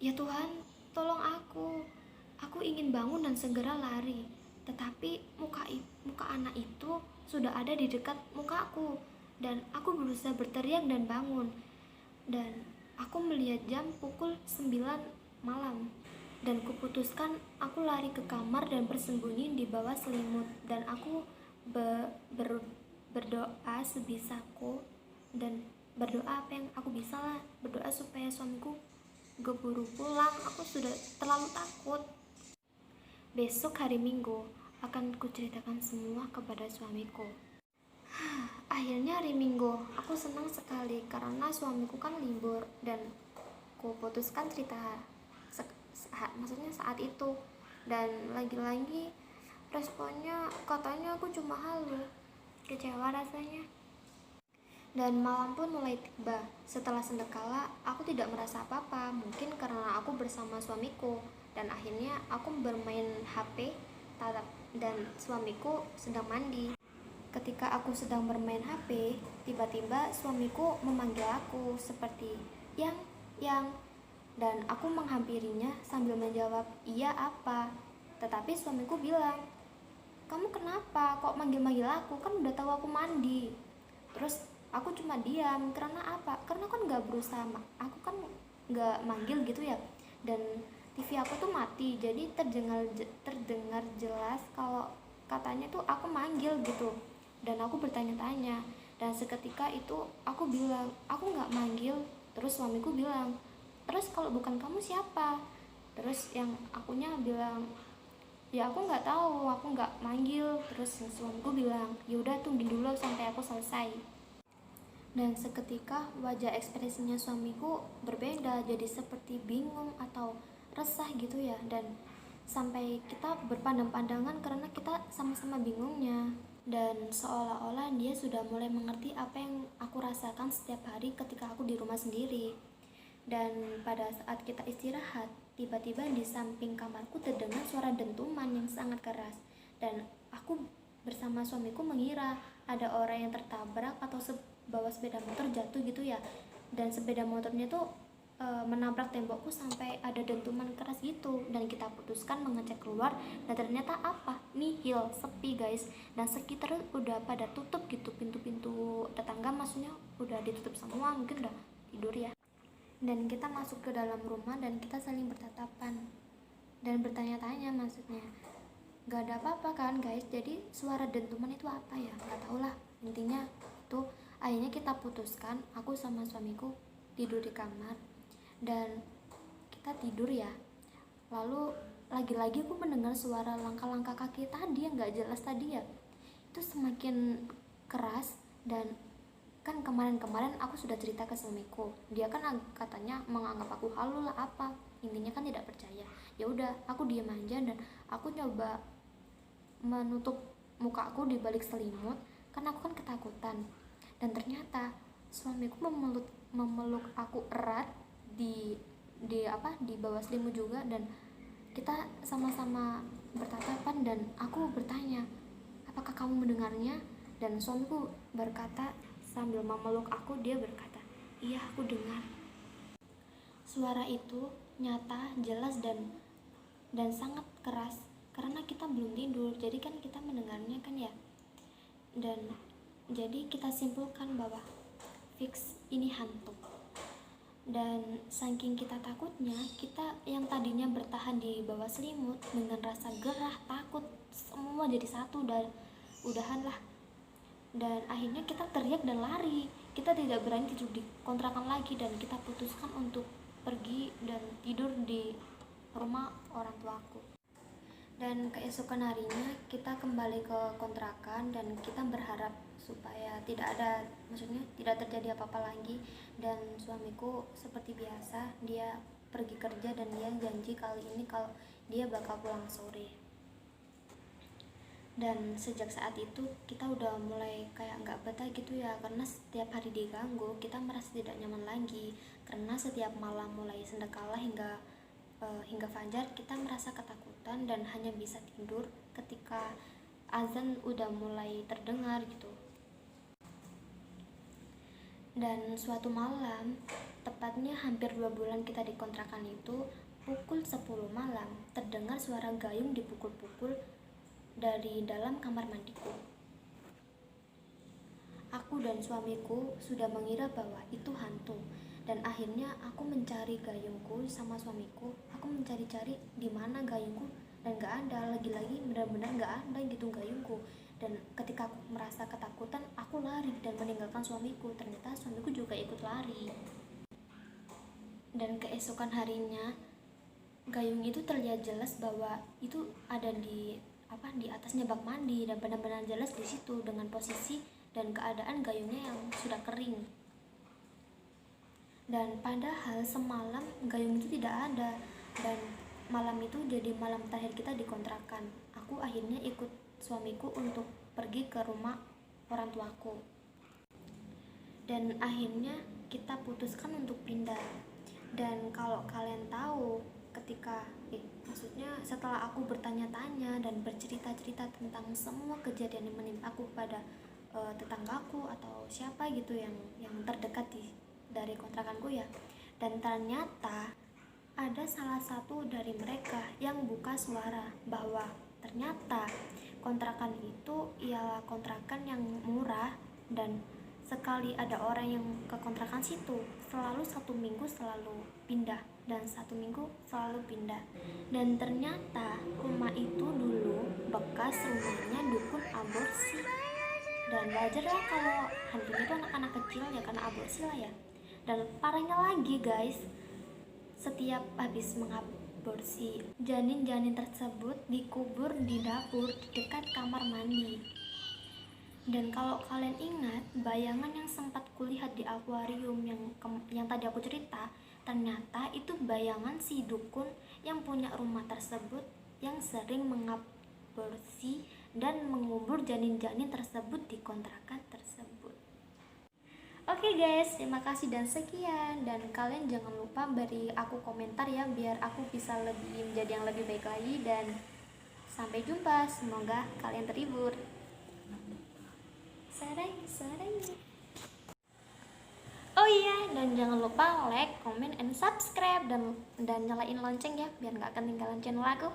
Ya Tuhan, tolong aku. Aku ingin bangun dan segera lari. Tetapi muka anak itu sudah ada di dekat mukaku. Dan aku berusaha berteriak dan bangun. Dan aku melihat jam pukul 9 malam. Dan kuputuskan aku lari ke kamar dan bersembunyi di bawah selimut. Dan aku berdoa sebisaku. Dan berdoa apa yang aku bisa lah. Berdoa supaya suamiku keburu pulang. Aku sudah terlalu takut. Besok hari Minggu akan kuceritakan semua kepada suamiku. Akhirnya hari Minggu, aku senang sekali karena suamiku kan libur dan kuputuskan cerita maksudnya saat itu. Dan lagi-lagi responnya katanya aku cuma halu. Kecewa rasanya. Dan malam pun mulai tiba. Setelah sendekala, aku tidak merasa apa-apa. Mungkin karena aku bersama suamiku. Dan akhirnya aku bermain HP dan suamiku sedang mandi. Ketika aku sedang bermain HP, tiba-tiba suamiku memanggil aku seperti yang, dan aku menghampirinya sambil menjawab, "Iya apa?" Tetapi suamiku bilang, "Kamu kenapa? Kok manggil-manggil aku? Kan udah tahu aku mandi." Terus aku cuma diam. Karena apa? Karena kan nggak berusaha, aku kan nggak manggil gitu ya. Dan TV aku tuh mati, jadi terdengar jelas kalau katanya tuh aku manggil gitu. Dan aku bertanya-tanya, dan seketika itu aku bilang aku nggak manggil. Terus suamiku bilang, "Terus kalau bukan kamu siapa?" Terus yang akunya bilang, "Ya aku nggak tahu, aku nggak manggil." Terus suamiku bilang, "Ya udah tunggu dulu sampai aku selesai." Dan seketika wajah ekspresinya suamiku berbeda, jadi seperti bingung atau resah gitu ya. Dan sampai kita berpandang-pandangan karena kita sama-sama bingungnya. Dan seolah-olah dia sudah mulai mengerti apa yang aku rasakan setiap hari ketika aku di rumah sendiri. Dan pada saat kita istirahat, tiba-tiba di samping kamarku terdengar suara dentuman yang sangat keras. Dan aku bersama suamiku mengira ada orang yang tertabrak atau bawa sepeda motor jatuh gitu ya. Dan sepeda motornya tuh menabrak tembokku sampai ada dentuman keras gitu. Dan kita putuskan mengecek keluar, dan ternyata apa? Nihil, sepi guys. Dan sekitar udah pada tutup gitu, pintu-pintu tetangga maksudnya udah ditutup semua, mungkin udah tidur ya. Dan kita masuk ke dalam rumah dan kita saling bertatapan dan bertanya-tanya, maksudnya gak ada apa-apa kan guys. Jadi suara dentuman itu apa ya, gak tau lah. Intinya tuh akhirnya kita putuskan, aku sama suamiku tidur di kamar dan kita tidur ya. Lalu lagi-lagi aku mendengar suara langkah-langkah kaki tadi yang gak jelas tadi ya, itu semakin keras. Dan kan kemarin-kemarin aku sudah cerita ke suamiku, dia kan katanya menganggap aku halu lah apa, intinya kan tidak percaya. Ya udah aku diam aja dan aku nyoba menutup mukaku di balik selimut karena aku kan ketakutan. Dan ternyata suamiku memeluk aku erat di bawah selimut juga. Dan kita sama-sama bertatapan dan aku bertanya, "Apakah kamu mendengarnya?" Dan suamiku berkata sambil memeluk aku, dia berkata, "Iya aku dengar." Suara itu nyata, jelas dan sangat keras karena kita belum tidur, jadi kan kita mendengarnya kan ya. Dan jadi kita simpulkan bahwa fix ini hantu. Dan saking kita takutnya, kita yang tadinya bertahan di bawah selimut dengan rasa gerah, takut, semua jadi satu dan udahan lah. Dan akhirnya kita teriak dan lari. Kita tidak berani tidur di kontrakan lagi dan kita putuskan untuk pergi dan tidur di rumah orang tuaku. Dan keesokan harinya kita kembali ke kontrakan dan kita berharap supaya maksudnya tidak terjadi apa-apa lagi. Dan suamiku seperti biasa, dia pergi kerja dan dia janji kali ini kalau dia bakal pulang sore. Dan sejak saat itu kita udah mulai kayak nggak betah gitu ya, karena setiap hari diganggu kita merasa tidak nyaman lagi. Karena setiap malam mulai sendekala hingga fajar kita merasa ketakutan dan hanya bisa tidur ketika azan udah mulai terdengar gitu. Dan suatu malam, tepatnya hampir 2 bulan kita di kontrakan itu, pukul 10 malam, terdengar suara gayung dipukul-pukul dari dalam kamar mandiku. Aku dan suamiku sudah mengira bahwa itu hantu, dan akhirnya aku mencari gayungku sama suamiku. Aku mencari-cari di mana gayungku, dan gak ada. Lagi-lagi benar-benar gak ada gitu gayungku. Dan ketika aku merasa ketakutan, aku lari dan meninggalkan suamiku. Ternyata suamiku juga ikut lari. Dan keesokan harinya, gayung itu terlihat jelas bahwa itu ada di atasnya bak mandi, dan benar-benar jelas di situ dengan posisi dan keadaan gayungnya yang sudah kering. Dan padahal semalam gayung itu tidak ada, dan malam itu jadi malam terakhir kita di kontrakan. Aku akhirnya ikut suamiku untuk pergi ke rumah orang tuaku, dan akhirnya kita putuskan untuk pindah. Dan kalau kalian tahu, maksudnya setelah aku bertanya-tanya dan bercerita-cerita tentang semua kejadian yang menimpa aku pada tetanggaku atau siapa gitu yang terdekat dari kontrakanku ya, dan ternyata ada salah satu dari mereka yang buka suara bahwa ternyata kontrakan itu ialah kontrakan yang murah, dan sekali ada orang yang ke kontrakan situ selalu 1 minggu selalu pindah, dan 1 minggu selalu pindah. Dan ternyata rumah itu dulu bekas rumahnya dukun aborsi. Dan wajar lah kalau hantunya itu anak-anak kecil ya, karena aborsi lah ya. Dan parahnya lagi guys, setiap habis mengaborsi, janin-janin tersebut dikubur di dapur dekat kamar mandi. Dan kalau kalian ingat bayangan yang sempat kulihat di akuarium yang tadi aku cerita, ternyata itu bayangan si dukun yang punya rumah tersebut yang sering mengaborsi dan mengubur janin-janin tersebut di kontrakan tersebut. Oke guys, terima kasih dan sekian. Dan kalian jangan lupa beri aku komentar ya, biar aku bisa menjadi yang lebih baik lagi. Dan sampai jumpa, semoga kalian terhibur. Sarang. Oh iya, dan jangan lupa like, comment, and subscribe, dan nyalain lonceng ya, biar gak ketinggalan channel aku.